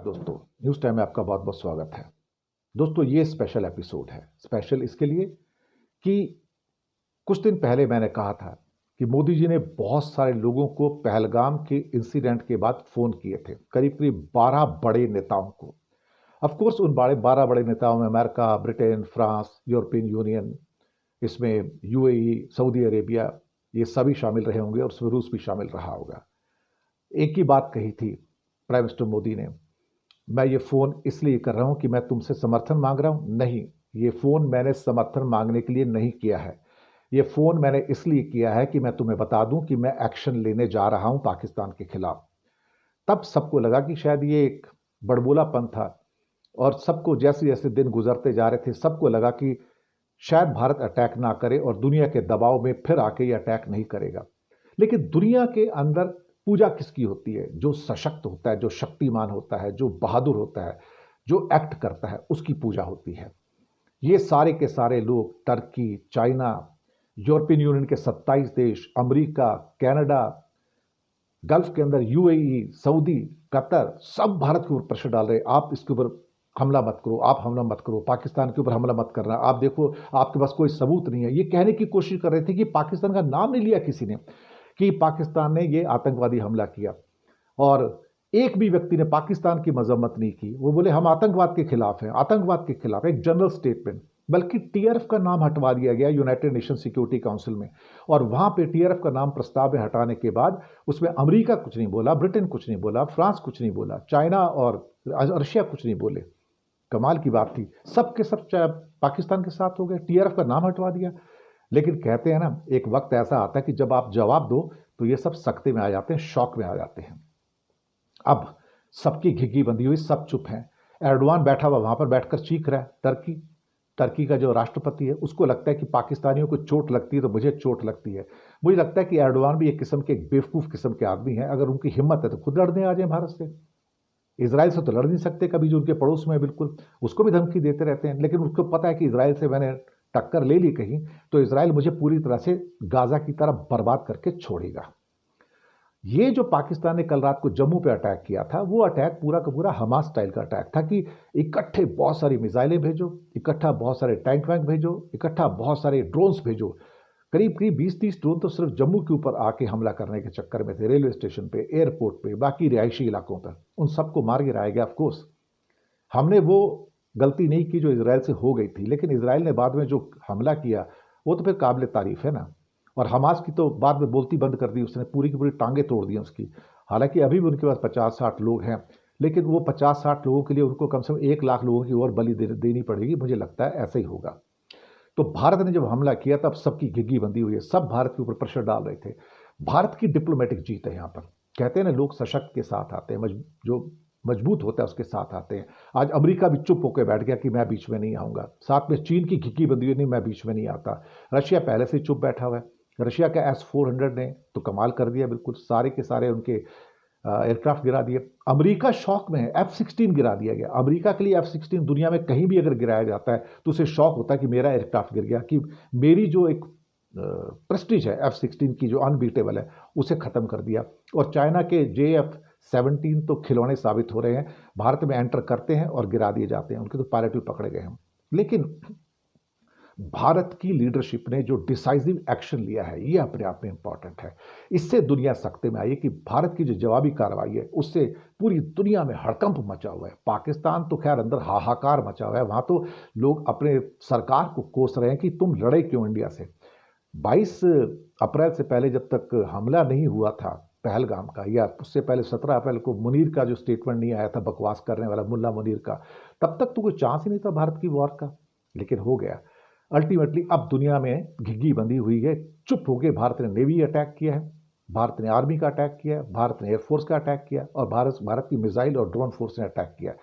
दोस्तों, news time में आपका बहुत बहुत स्वागत है। दोस्तों, ये स्पेशल एपिसोड है। स्पेशल इसके लिए कि कुछ दिन पहले मैंने कहा था कि मोदी जी ने बहुत सारे लोगों को पहलगाम के इंसिडेंट के बाद फ़ोन किए थे, करीब करीब 12 बड़े नेताओं को। ऑफ कोर्स उन 12 बड़े नेताओं में America, Britain, France, European union, इसमें यूएई, सऊदी अरेबिया, ये सभी शामिल रहे होंगे और उसमें रूस भी शामिल रहा होगा। एक ही बात कही थी प्राइम मिनिस्टर मोदी ने, मैं ये फ़ोन इसलिए कर रहा हूँ कि मैं तुमसे समर्थन मांग रहा हूँ। नहीं, ये फ़ोन मैंने समर्थन मांगने के लिए नहीं किया है। ये फ़ोन मैंने इसलिए किया है कि मैं तुम्हें बता दूं कि मैं एक्शन लेने जा रहा हूँ पाकिस्तान के खिलाफ। तब सबको लगा कि शायद ये एक बड़बोलापन था और सबको जैसे जैसे दिन गुजरते जा रहे थे सबको लगा कि शायद भारत अटैक ना करे और दुनिया के दबाव में फिर आके ये अटैक नहीं करेगा। लेकिन दुनिया के अंदर पूजा किसकी होती है? जो सशक्त होता है, जो शक्तिमान होता है, जो बहादुर होता है, जो एक्ट करता है, उसकी पूजा होती है। ये सारे के सारे लोग टर्की, चाइना, यूरोपियन यूनियन के 27 देश, अमेरिका, कनाडा, गल्फ के अंदर यूएई, सऊदी, कतर, सब भारत के ऊपर प्रेशर डाल रहे, आप इसके ऊपर हमला मत करो, आप हमला मत करो, पाकिस्तान के ऊपर हमला मत करना, आप देखो आपके पास कोई सबूत नहीं है। ये कहने की कोशिश कर रहे थे कि पाकिस्तान का नाम नहीं लिया किसी ने कि पाकिस्तान ने ये आतंकवादी हमला किया, और एक भी व्यक्ति ने पाकिस्तान की मजम्मत नहीं की। वो बोले हम आतंकवाद के खिलाफ हैं, आतंकवाद के खिलाफ एक जनरल स्टेटमेंट। बल्कि टीआरएफ का नाम हटवा दिया गया यूनाइटेड नेशन सिक्योरिटी काउंसिल में, और वहां पे टीआरएफ का नाम प्रस्ताव में हटाने के बाद उसमें अमेरिका कुछ नहीं बोला, ब्रिटेन कुछ नहीं बोला, फ्रांस कुछ नहीं बोला, चाइना और रशिया कुछ नहीं बोले। कमाल की बात थी, सब के सब पाकिस्तान के साथ हो गए, टीआरएफ का नाम हटवा दिया। लेकिन कहते हैं ना, एक वक्त ऐसा आता है कि जब आप जवाब दो तो ये सब सख्ते में आ जाते हैं, शौक में आ जाते हैं। अब सबकी घिघी बंधी हुई, सब चुप हैं। एर्डोआन बैठा हुआ वहां पर बैठकर चीख रहा है। टर्की टर्की का जो राष्ट्रपति है उसको लगता है कि पाकिस्तानियों को चोट लगती है तो मुझे चोट लगती है। मुझे लगता है कि एर्डोआन भी एक किस्म के बेवकूफ किस्म के आदमी हैं। अगर उनकी हिम्मत है तो खुद लड़ने आ जाए भारत से। इसराइल से तो लड़ नहीं सकते कभी, जो उनके पड़ोस में है बिल्कुल, उसको भी धमकी देते रहते हैं। लेकिन उसको पता है कि इसराइल से मैंने टक्कर ले ली कहीं तो इसराइल मुझे पूरी तरह से गाजा की तरह बर्बाद करके छोड़ेगा। ये जो पाकिस्तान ने कल रात को जम्मू पे अटैक किया था, वो अटैक पूरा का पूरा हमास स्टाइल का अटैक था कि इकट्ठे बहुत सारी मिसाइलें भेजो, इकट्ठा बहुत सारे टैंक वैंक भेजो, इकट्ठा बहुत सारे ड्रोन्स भेजो। करीब करीब 20-30 ड्रोन तो सिर्फ जम्मू के ऊपर आके हमला करने के चक्कर में थे, रेलवे स्टेशन पे, एयरपोर्ट पे, बाकी रिहायशी इलाकों पर। उन सबको मार गिराया गया। ऑफकोर्स हमने वो गलती नहीं की जो इसराइल से हो गई थी, लेकिन इसराइल ने बाद में जो हमला किया वो तो फिर काबिल तारीफ है ना। और हमास की तो बाद में बोलती बंद कर दी, उसने पूरी की पूरी टांगे तोड़ दी उसकी। हालांकि अभी भी उनके पास 50-60 लोग हैं, लेकिन वो 50-60 लोगों के लिए उनको कम से कम 1 लाख लोगों की और बलि देनी पड़ेगी। मुझे लगता है ऐसा ही होगा। तो भारत ने जब हमला किया तब सबकी घिघी बंधी हुई है, सब भारत के ऊपर प्रेशर डाल रहे थे। भारत की डिप्लोमेटिक जीत है यहाँ पर। कहते हैं ना, लोग सशक्त के साथ आते हैं, जो मजबूत होता है उसके साथ आते हैं। आज अमेरिका भी चुप होकर बैठ गया कि मैं बीच में नहीं आऊंगा। साथ में चीन की घिघी बंधी हुई, नहीं मैं बीच में नहीं आता। रशिया पहले से चुप बैठा हुआ है। रशिया का S-400 ने तो कमाल कर दिया, बिल्कुल सारे के सारे उनके एयरक्राफ्ट गिरा दिए। अमेरिका शौक में है, F-16 गिरा दिया गया। अमेरिका के लिए F-16 दुनिया में कहीं भी अगर गिराया जाता है तो उसे शौक होता है कि मेरा एयरक्राफ्ट गिर गया, कि मेरी जो एक प्रेस्टीज है F-16 की जो अनबीटेबल है उसे खत्म कर दिया। और चाइना के JF-17 तो खिलौने साबित हो रहे हैं, भारत में एंटर करते हैं और गिरा दिए जाते हैं, उनके तो पायलट भी पकड़े गए हैं। लेकिन भारत की लीडरशिप ने जो डिसाइसिव एक्शन लिया है ये अपने आप में इंपॉर्टेंट है। इससे दुनिया सख्ते में आई है कि भारत की जो जवाबी कार्रवाई है उससे पूरी दुनिया में हड़कंप मचा हुआ है। पाकिस्तान तो खैर अंदर हाहाकार मचा हुआ है, वहां तो लोग अपने सरकार को कोस रहे हैं कि तुम लड़े क्यों इंडिया से। 22 अप्रैल से पहले जब तक हमला नहीं हुआ था पहलगाम का, या उससे पहले 17 अप्रैल को मुनीर का जो स्टेटमेंट नहीं आया था बकवास करने वाला मुल्ला मुनीर का, तब तक तो कोई चांस ही नहीं था भारत की वॉर का। लेकिन हो गया अल्टीमेटली। अब दुनिया में घिघी बंधी हुई है, चुप हो गए। भारत ने नेवी अटैक किया है, भारत ने आर्मी का अटैक किया है, भारत ने एयरफोर्स का अटैक किया, और भारत की मिसाइल और ड्रोन फोर्स ने अटैक किया।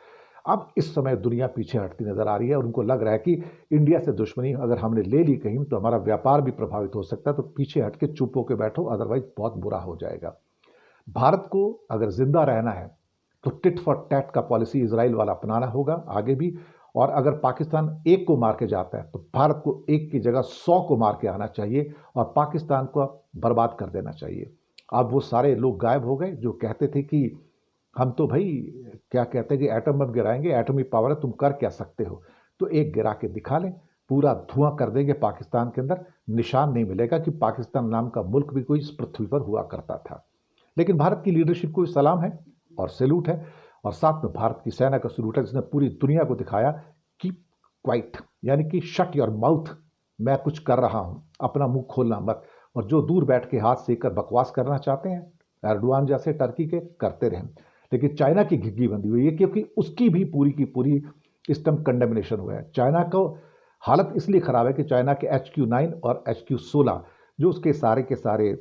अब इस समय दुनिया पीछे हटती नजर आ रही है और उनको लग रहा है कि इंडिया से दुश्मनी अगर हमने ले ली कहीं तो हमारा व्यापार भी प्रभावित हो सकता है, तो पीछे हट के चुप होकर बैठो, अदरवाइज बहुत बुरा हो जाएगा। भारत को अगर जिंदा रहना है तो टिट फॉर टैट का पॉलिसी इसराइल वाला अपनाना होगा आगे भी। और अगर पाकिस्तान एक को मार के जाता है तो भारत को एक की जगह 100 को मार के आना चाहिए और पाकिस्तान को बर्बाद कर देना चाहिए। अब वो सारे लोग गायब हो गए जो कहते थे कि हम तो भाई क्या कहते हैं कि एटम बम गिराएंगे, एटमी पावर है, तुम कर क्या सकते हो। तो एक गिरा के दिखा लें, पूरा धुआं कर देंगे पाकिस्तान के अंदर, निशान नहीं मिलेगा कि पाकिस्तान नाम का मुल्क भी कोई इस पृथ्वी पर हुआ करता था। लेकिन भारत की लीडरशिप को सलाम है और सैल्यूट है, और साथ में भारत की सेना का सैल्यूट है, जिसने पूरी दुनिया को दिखाया कि क्वाइट, यानी कि शट योर माउथ, मैं कुछ कर रहा हूं, अपना मुंह खोलना मत। और जो दूर बैठ के हाथ सेकर बकवास करना चाहते हैं, एर्डोआन जैसे टर्की के, करते रहें। लेकिन चाइना की घिग्गी बंदी हुई है, क्योंकि उसकी भी पूरी की पूरी इस टाइम कंडेमिनेशन हुआ है। चाइना को हालत इसलिए खराब है कि चाइना के HQ9 और HQ16 जो उसके सारे के सारे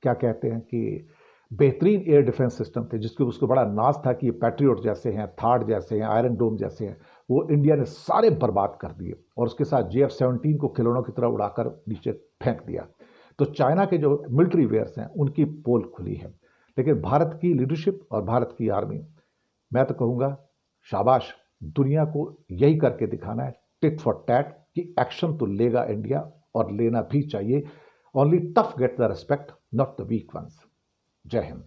क्या कहते हैं कि बेहतरीन एयर डिफेंस सिस्टम थे, जिसके उसको बड़ा नाज था कि ये पैट्रियट जैसे हैं, थार्ड जैसे हैं, आयरन डोम जैसे हैं, वो इंडिया ने सारे बर्बाद कर दिए और उसके साथ JF-17 को खिलौनों की तरह उड़ाकर नीचे फेंक दिया। तो चाइना के जो मिलिट्री वेयर्स हैं उनकी पोल खुली है। लेकिन भारत की लीडरशिप और भारत की आर्मी, मैं तो कहूँगा शाबाश, दुनिया को यही करके दिखाना है, टिट फॉर टैट, कि एक्शन तो लेगा इंडिया और लेना भी चाहिए। Only tough get the respect, not the weak ones. Jai Hind.